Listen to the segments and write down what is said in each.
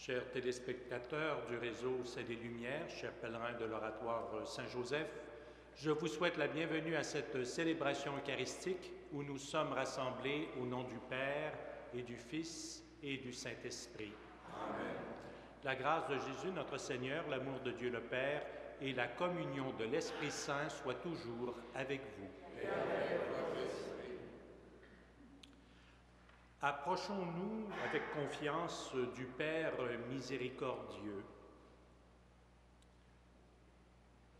Chers téléspectateurs du réseau C'est des Lumières, chers pèlerins de l'oratoire Saint-Joseph, je vous souhaite la bienvenue à cette célébration eucharistique où nous sommes rassemblés au nom du Père et du Fils et du Saint-Esprit. Amen. La grâce de Jésus notre Seigneur, l'amour de Dieu le Père et la communion de l'Esprit Saint soient toujours avec vous. Et avec votre esprit. Approchons-nous avec confiance du Père miséricordieux.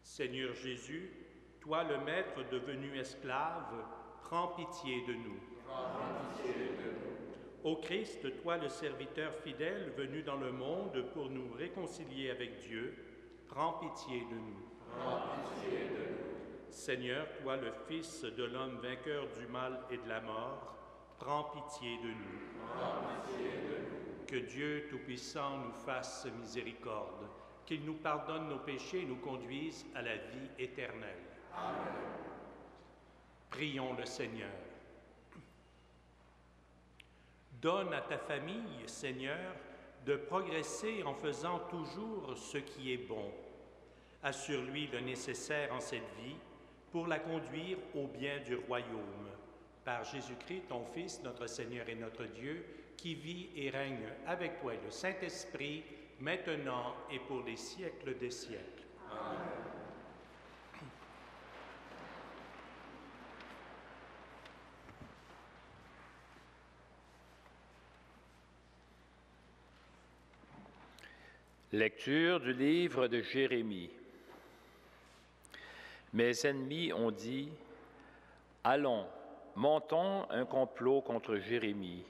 Seigneur Jésus, toi le Maître devenu esclave, prends pitié de nous. Prends pitié de nous. Ô Christ, toi le serviteur fidèle venu dans le monde pour nous réconcilier avec Dieu, prends pitié de nous. Prends pitié de nous. Seigneur, toi le Fils de l'homme vainqueur du mal et de la mort, prends pitié de nous. Prends pitié de nous. Que Dieu Tout-Puissant nous fasse miséricorde, qu'il nous pardonne nos péchés et nous conduise à la vie éternelle. Amen. Prions le Seigneur. Donne à ta famille, Seigneur, de progresser en faisant toujours ce qui est bon. Assure-lui le nécessaire en cette vie pour la conduire au bien du royaume. Par Jésus-Christ, ton Fils, notre Seigneur et notre Dieu, qui vit et règne avec toi et le Saint-Esprit, maintenant et pour les siècles des siècles. Amen. Lecture du livre de Jérémie. Mes ennemis ont dit, « Allons, montons un complot contre Jérémie. »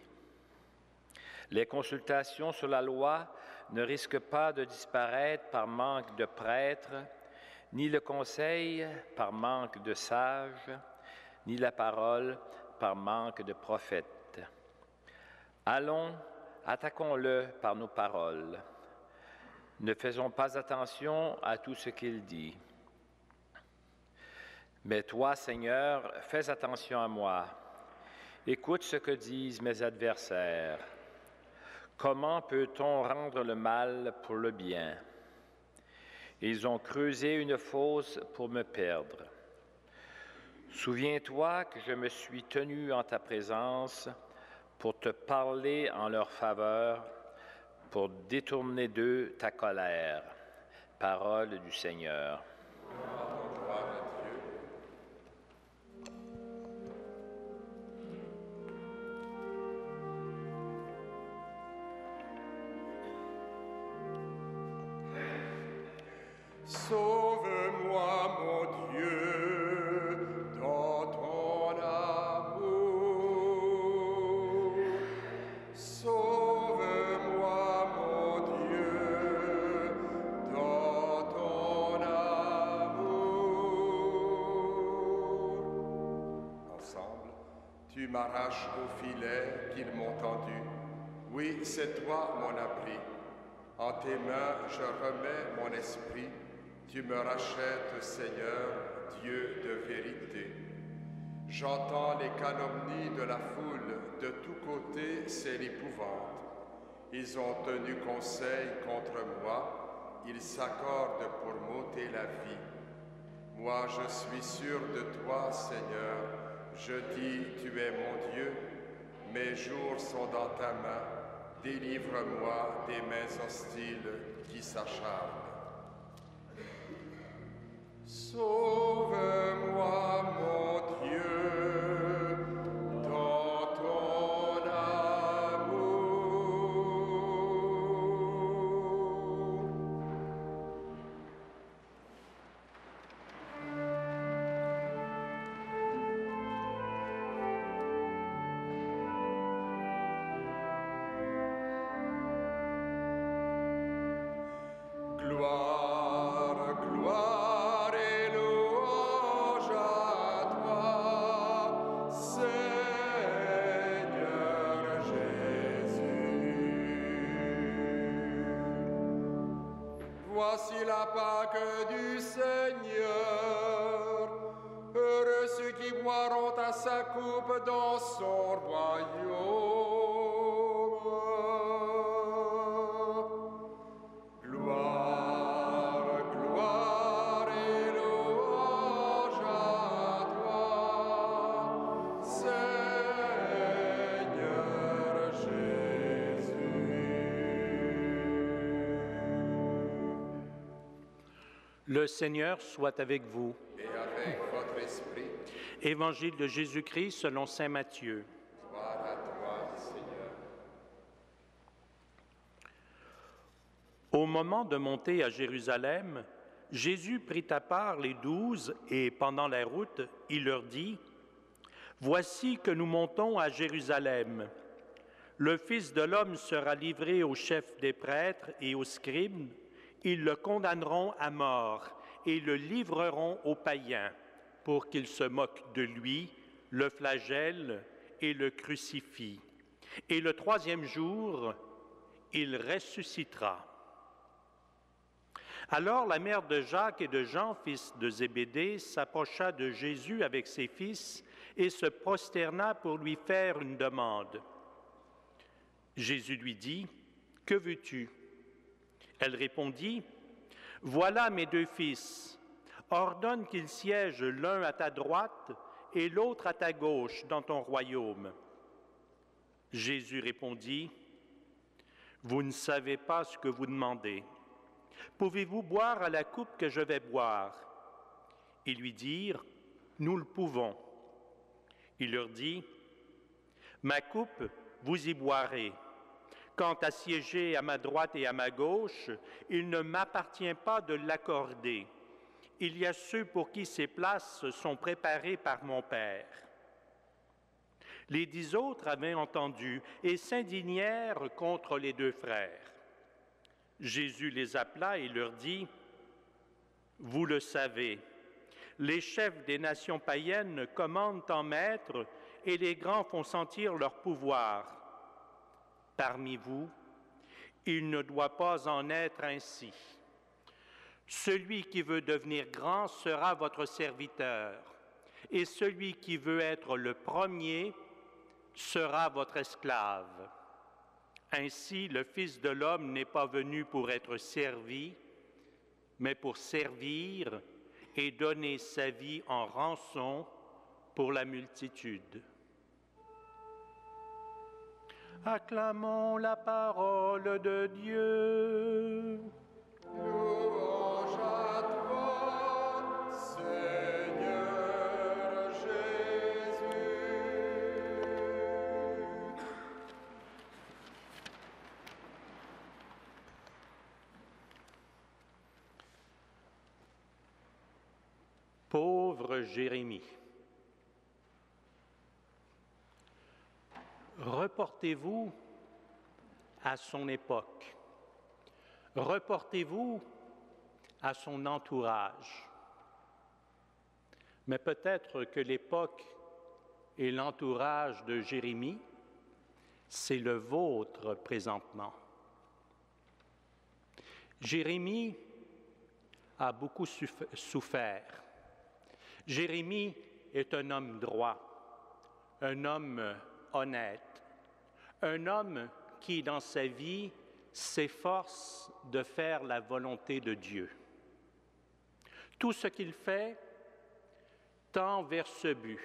Les consultations sur la loi ne risquent pas de disparaître par manque de prêtres, ni le conseil par manque de sages, ni la parole par manque de prophètes. Allons, attaquons-le par nos paroles. Ne faisons pas attention à tout ce qu'il dit. Mais toi, Seigneur, fais attention à moi. Écoute ce que disent mes adversaires. Comment peut-on rendre le mal pour le bien? Ils ont creusé une fosse pour me perdre. Souviens-toi que je me suis tenu en ta présence pour te parler en leur faveur, pour détourner d'eux ta colère. Parole du Seigneur. Gloire à Dieu. Sauve-moi, mon Dieu, dans ton amour. Sauve-moi, mon Dieu, dans ton amour. Ensemble, tu m'arraches au filet qu'ils m'ont tendu. Oui, c'est toi mon abri. En tes mains, je remets mon esprit. Tu me rachètes, Seigneur, Dieu de vérité. J'entends les calomnies de la foule, de tous côtés, c'est l'épouvante. Ils ont tenu conseil contre moi, ils s'accordent pour m'ôter la vie. Moi, je suis sûr de toi, Seigneur, je dis, tu es mon Dieu, mes jours sont dans ta main, délivre-moi des mains hostiles qui s'acharnent. Sauve-moi, mon Dieu, dans ton amour. Gloire, gloire et louange à toi, Seigneur Jésus. Voici la Pâque du Seigneur. Heureux ceux qui boiront à sa coupe dans son royaume. Le Seigneur soit avec vous. Et avec votre esprit, Évangile de Jésus-Christ selon saint Matthieu. gloire à toi, Seigneur. Au moment de monter à Jérusalem, Jésus prit à part les 12 et, pendant la route, il leur dit, « Voici que nous montons à Jérusalem. Le Fils de l'homme sera livré aux chefs des prêtres et aux scribes. Ils le condamneront à mort et le livreront aux païens pour qu'ils se moquent de lui, le flagellent et le crucifient. Et le troisième jour, il ressuscitera. » Alors la mère de Jacques et de Jean, fils de Zébédée, s'approcha de Jésus avec ses fils et se prosterna pour lui faire une demande. Jésus lui dit, « Que veux-tu » Elle répondit, « Voilà mes 2 fils. Ordonne qu'ils siègent l'un à ta droite et l'autre à ta gauche dans ton royaume. » Jésus répondit, « Vous ne savez pas ce que vous demandez. Pouvez-vous boire à la coupe que je vais boire » Ils lui dirent, « Nous le pouvons. » Il leur dit, « Ma coupe, vous y boirez. Quant à siéger à ma droite et à ma gauche, il ne m'appartient pas de l'accorder. Il y a ceux pour qui ces places sont préparées par mon Père. » Les 10 autres avaient entendu et s'indignèrent contre les 2 frères. Jésus les appela et leur dit, « Vous le savez, les chefs des nations païennes commandent en maître et les grands font sentir leur pouvoir. Parmi vous, il ne doit pas en être ainsi. Celui qui veut devenir grand sera votre serviteur, et celui qui veut être le premier sera votre esclave. Ainsi, le Fils de l'homme n'est pas venu pour être servi, mais pour servir et donner sa vie en rançon pour la multitude. » Acclamons la parole de Dieu. Louange à toi, Seigneur Jésus. Pauvre Jérémie. Reportez-vous à son époque. Reportez-vous à son entourage. Mais peut-être que l'époque et l'entourage de Jérémie, c'est le vôtre présentement. Jérémie a beaucoup souffert. Jérémie est un homme droit, un homme honnête, un homme qui, dans sa vie, s'efforce de faire la volonté de Dieu. Tout ce qu'il fait tend vers ce but,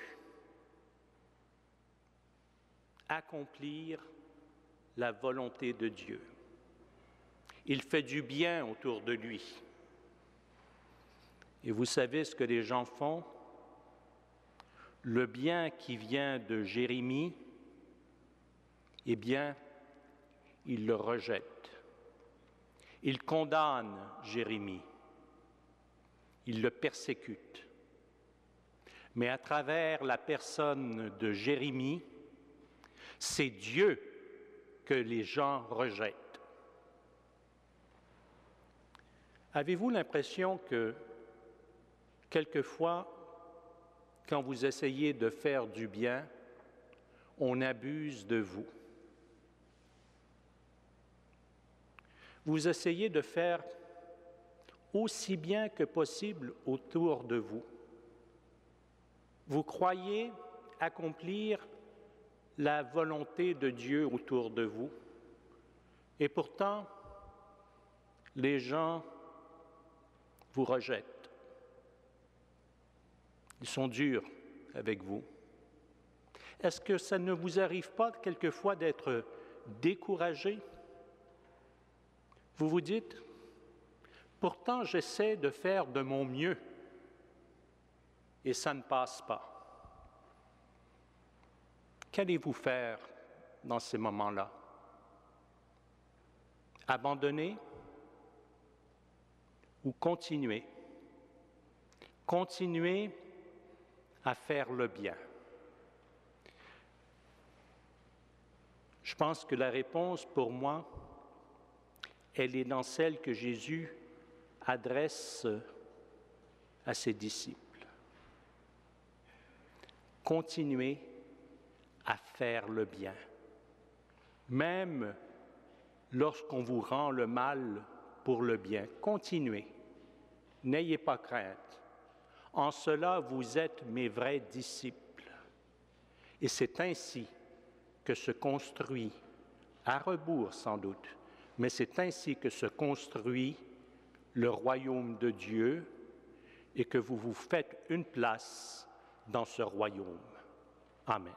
accomplir la volonté de Dieu. Il fait du bien autour de lui. Et vous savez ce que les gens font? Le bien qui vient de Jérémie, eh bien, ils le rejettent. Ils condamnent Jérémie. Ils le persécutent. Mais à travers la personne de Jérémie, c'est Dieu que les gens rejettent. Avez-vous l'impression que, quelquefois, quand vous essayez de faire du bien, on abuse de vous? Vous essayez de faire aussi bien que possible autour de vous. Vous croyez accomplir la volonté de Dieu autour de vous. Et pourtant, les gens vous rejettent. Ils sont durs avec vous. Est-ce que ça ne vous arrive pas quelquefois d'être découragé? Vous vous dites, Pourtant, j'essaie de faire de mon mieux et ça ne passe pas. Qu'allez-vous faire dans ces moments-là? Abandonner ou continuer? Continuer à faire le bien. Je pense que la réponse pour moi, elle est dans celle que Jésus adresse à ses disciples. Continuez à faire le bien. Même lorsqu'on vous rend le mal pour le bien, continuez. N'ayez pas crainte. En cela, vous êtes mes vrais disciples. Et c'est ainsi que se construit, à rebours sans doute, mais c'est ainsi que se construit le royaume de Dieu et que vous vous faites une place dans ce royaume. Amen.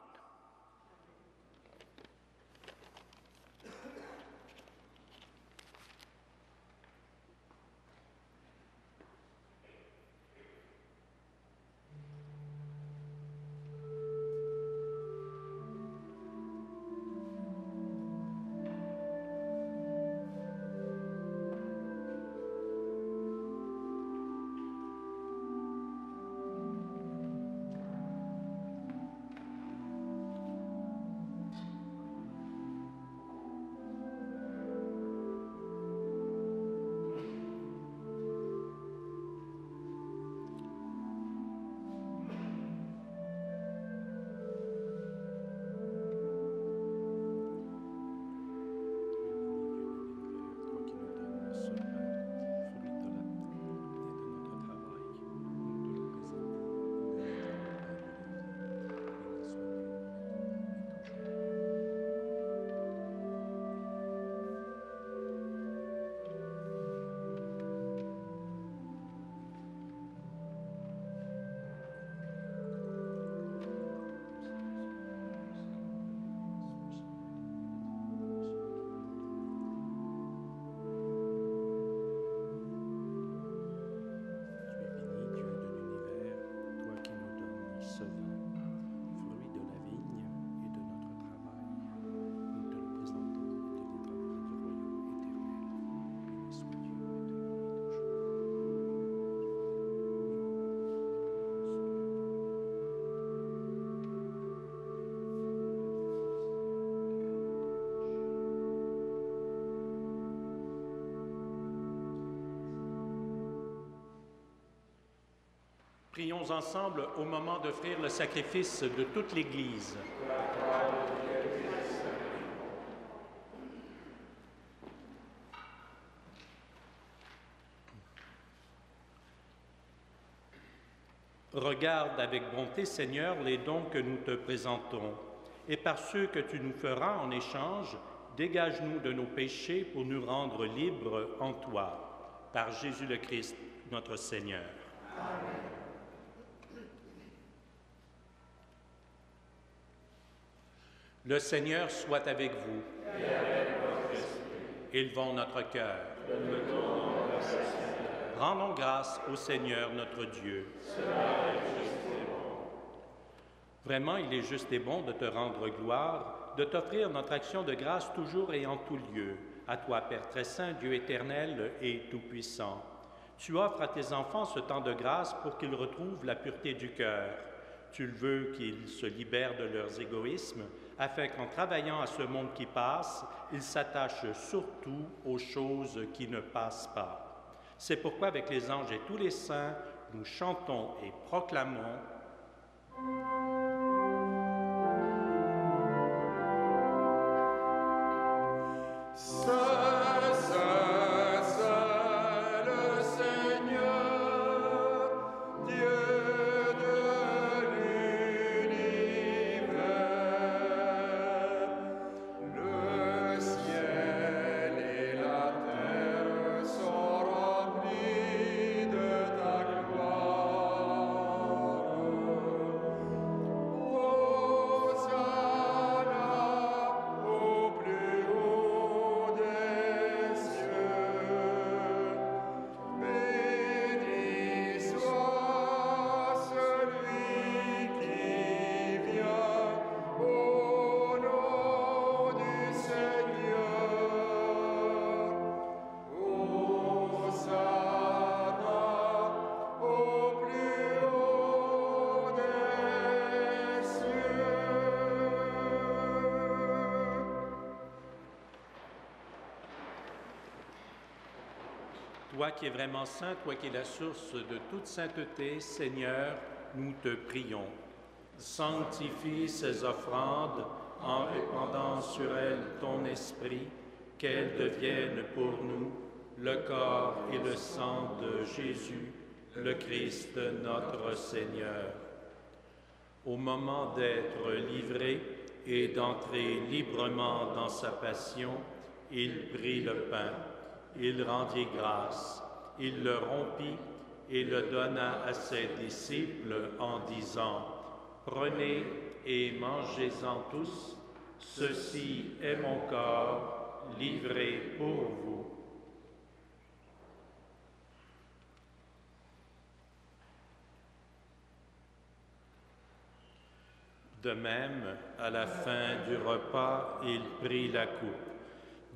Prions ensemble au moment d'offrir le sacrifice de toute l'Église. Regarde avec bonté, Seigneur, les dons que nous te présentons, et par ceux que tu nous feras en échange, dégage-nous de nos péchés pour nous rendre libres en toi. Par Jésus le Christ, notre Seigneur. Amen. Le Seigneur soit avec vous. Et avec votre esprit. Élevons notre cœur. Rendons grâce au Seigneur notre Dieu. Cela est juste et bon. Vraiment, il est juste et bon de te rendre gloire, de t'offrir notre action de grâce toujours et en tout lieu. À toi, Père très saint, Dieu éternel et tout-puissant. Tu offres à tes enfants ce temps de grâce pour qu'ils retrouvent la pureté du cœur. Tu le veux qu'ils se libèrent de leurs égoïsmes, afin qu'en travaillant à ce monde qui passe, ils s'attachent surtout aux choses qui ne passent pas. C'est pourquoi, avec les anges et tous les saints, nous chantons et proclamons Hosanna au plus haut des Toi qui es vraiment saint, toi qui es la source de toute sainteté, Seigneur, nous te prions. Sanctifie ces offrandes en répandant sur elles ton esprit, qu'elles deviennent pour nous le corps et le sang de Jésus, le Christ notre Seigneur. Au moment d'être livré et d'entrer librement dans sa passion, il prit le pain, il rendit grâce, il le rompit et le donna à ses disciples en disant: « Prenez et mangez-en tous, ceci est mon corps livré pour vous. » De même, à la fin du repas, il prit la coupe.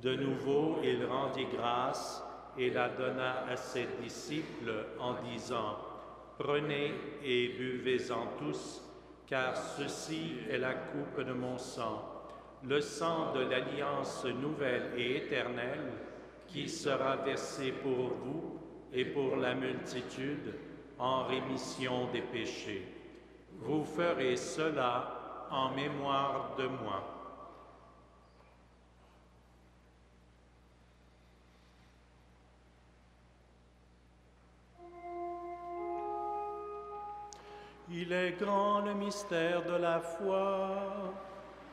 De nouveau, il rendit grâce et la donna à ses disciples en disant: « Prenez et buvez-en tous, car ceci est la coupe de mon sang, le sang de l'alliance nouvelle et éternelle, qui sera versé pour vous et pour la multitude en rémission des péchés. Vous ferez cela en mémoire de moi. » Il est grand le mystère de la foi.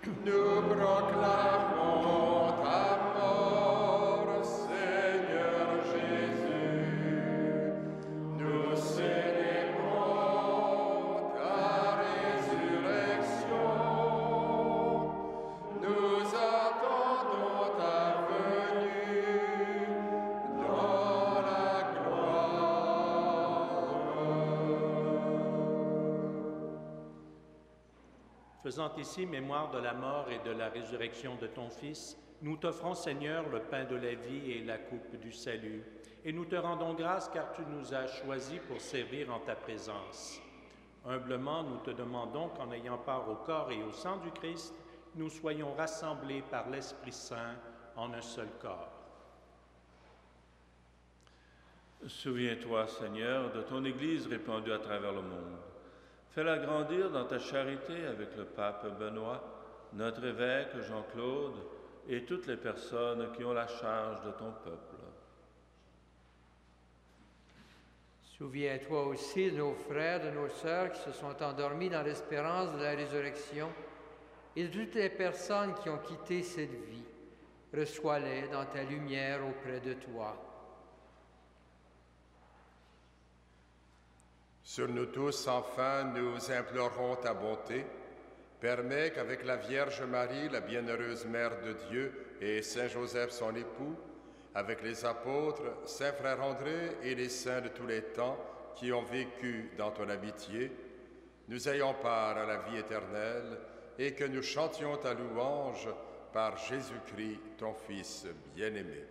Nous proclamons ta mort, Seigneur Jésus. Nous célébrons ta résurrection. Nous attendons ta venue dans la gloire. Faisant ici mémoire de la mort et de la résurrection de ton Fils, nous t'offrons, Seigneur, le pain de la vie et la coupe du salut. Et nous te rendons grâce car tu nous as choisis pour servir en ta présence. Humblement, nous te demandons qu'en ayant part au corps et au sang du Christ, nous soyons rassemblés par l'Esprit Saint en un seul corps. Souviens-toi, Seigneur, de ton Église répandue à travers le monde. Fais-la grandir dans ta charité avec le pape Benoît, notre évêque Jean-Claude et toutes les personnes qui ont la charge de ton peuple. Souviens-toi aussi de nos frères, de nos sœurs qui se sont endormis dans l'espérance de la résurrection et de toutes les personnes qui ont quitté cette vie. Reçois-les dans ta lumière auprès de toi. Sur nous tous, enfin, nous implorons ta bonté. Permets qu'avec la Vierge Marie, la bienheureuse Mère de Dieu, et Saint Joseph, son époux, avec les apôtres, Saint Frère André et les saints de tous les temps qui ont vécu dans ton amitié, nous ayons part à la vie éternelle et que nous chantions ta louange par Jésus-Christ, ton Fils bien-aimé.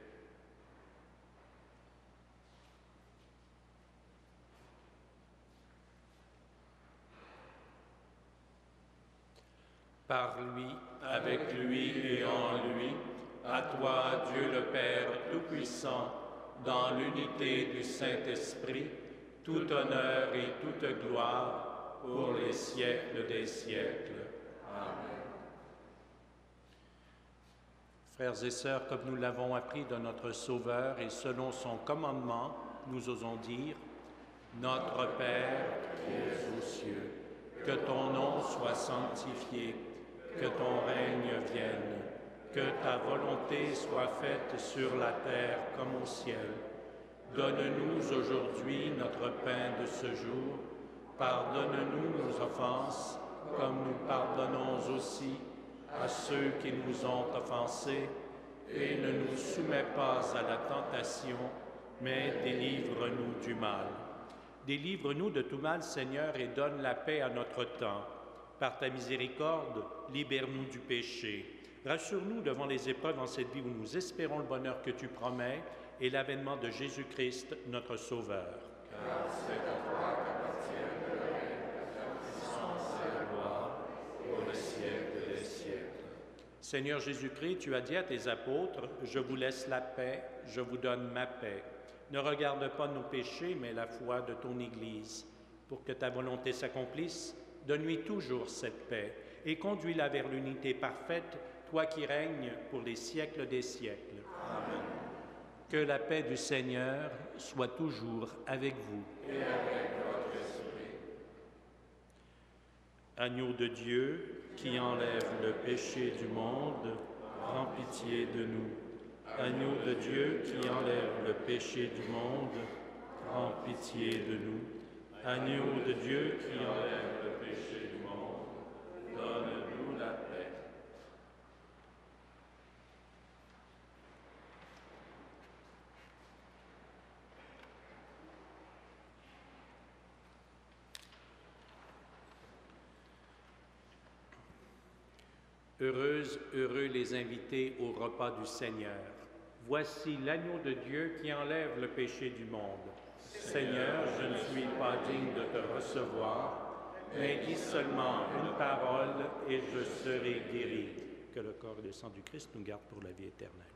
Par lui, avec lui et en lui, à toi, Dieu le Père Tout-Puissant, dans l'unité du Saint-Esprit, tout honneur et toute gloire pour les siècles des siècles. Amen. Frères et sœurs, comme nous l'avons appris de notre Sauveur et selon son commandement, nous osons dire: Notre Père qui es aux cieux, que ton nom soit sanctifié, que ton règne vienne, que ta volonté soit faite sur la terre comme au ciel. Donne-nous aujourd'hui notre pain de ce jour. Pardonne-nous nos offenses, comme nous pardonnons aussi à ceux qui nous ont offensés. Et ne nous soumets pas à la tentation, mais délivre-nous du mal. Délivre-nous de tout mal, Seigneur, et donne la paix à notre temps. Par ta miséricorde, libère-nous du péché. Rassure-nous devant les épreuves en cette vie où nous espérons le bonheur que tu promets et l'avènement de Jésus-Christ, notre Sauveur. Car c'est à toi qu'appartiennent le règne, la puissance et la gloire pour le siècle des siècles. Seigneur Jésus-Christ, tu as dit à tes apôtres: « Je vous laisse la paix, je vous donne ma paix. Ne regarde pas nos péchés, mais la foi de ton Église. Pour que ta volonté s'accomplisse, donne-lui toujours cette paix et conduis-la vers l'unité parfaite, toi qui règnes pour les siècles des siècles. Amen. Que la paix du Seigneur soit toujours avec vous. Et avec votre esprit. Agneau de Dieu, qui enlève le péché du monde, prends pitié de nous. Agneau de Dieu, qui enlève le péché du monde, prends pitié de nous. Agneau de Dieu, qui enlève le péché du monde, donne-nous la paix. Heureuses, heureux les invités au repas du Seigneur. Voici l'agneau de Dieu qui enlève le péché du monde. Seigneur, je ne suis pas digne de te recevoir, mais dis seulement une parole et je serai guéri. Que le corps et le sang du Christ nous gardent pour la vie éternelle.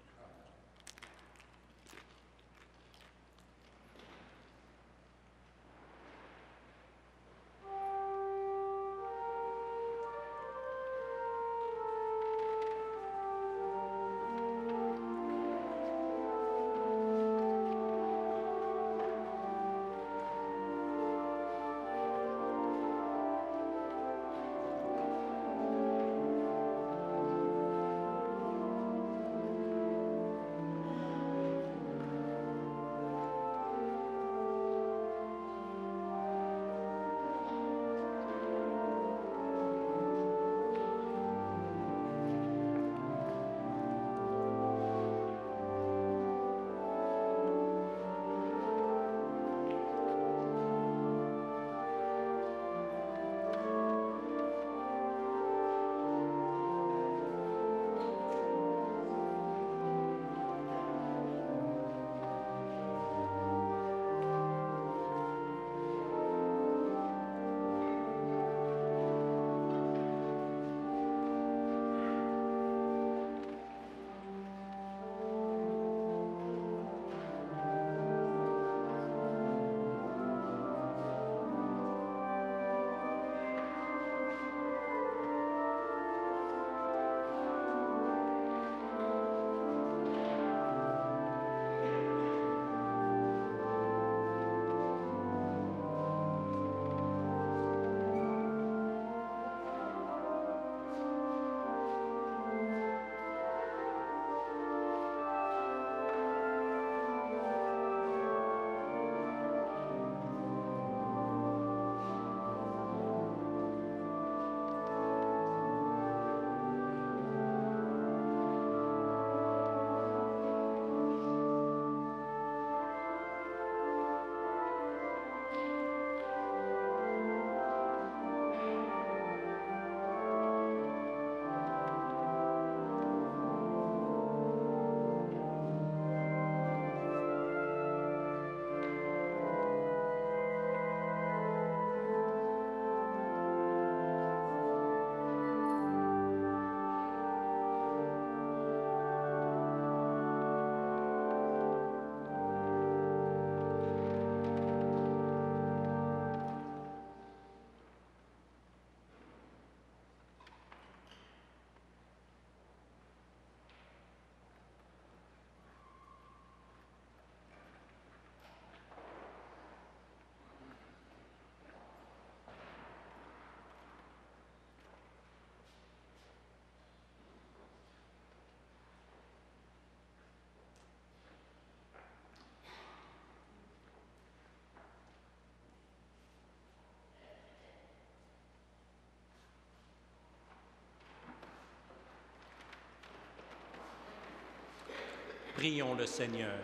Prions le Seigneur.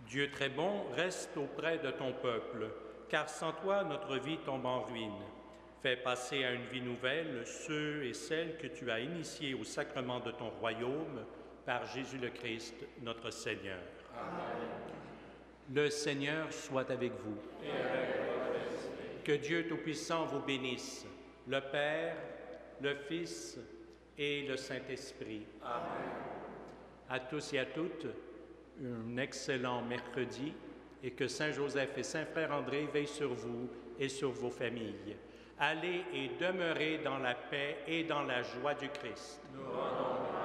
Dieu très bon, reste auprès de ton peuple, car sans toi, notre vie tombe en ruine. Fais passer à une vie nouvelle ceux et celles que tu as initiés au sacrement de ton royaume par Jésus le Christ, notre Seigneur. Amen. Le Seigneur soit avec vous. Et avec votre esprit. Que Dieu Tout-Puissant vous bénisse, le Père, le Fils et le Saint-Esprit. Amen. à tous et à toutes un excellent mercredi et que Saint Joseph et Saint Frère André veillent sur vous et sur vos familles. Allez et demeurez dans la paix et dans la joie du Christ. Nous rendons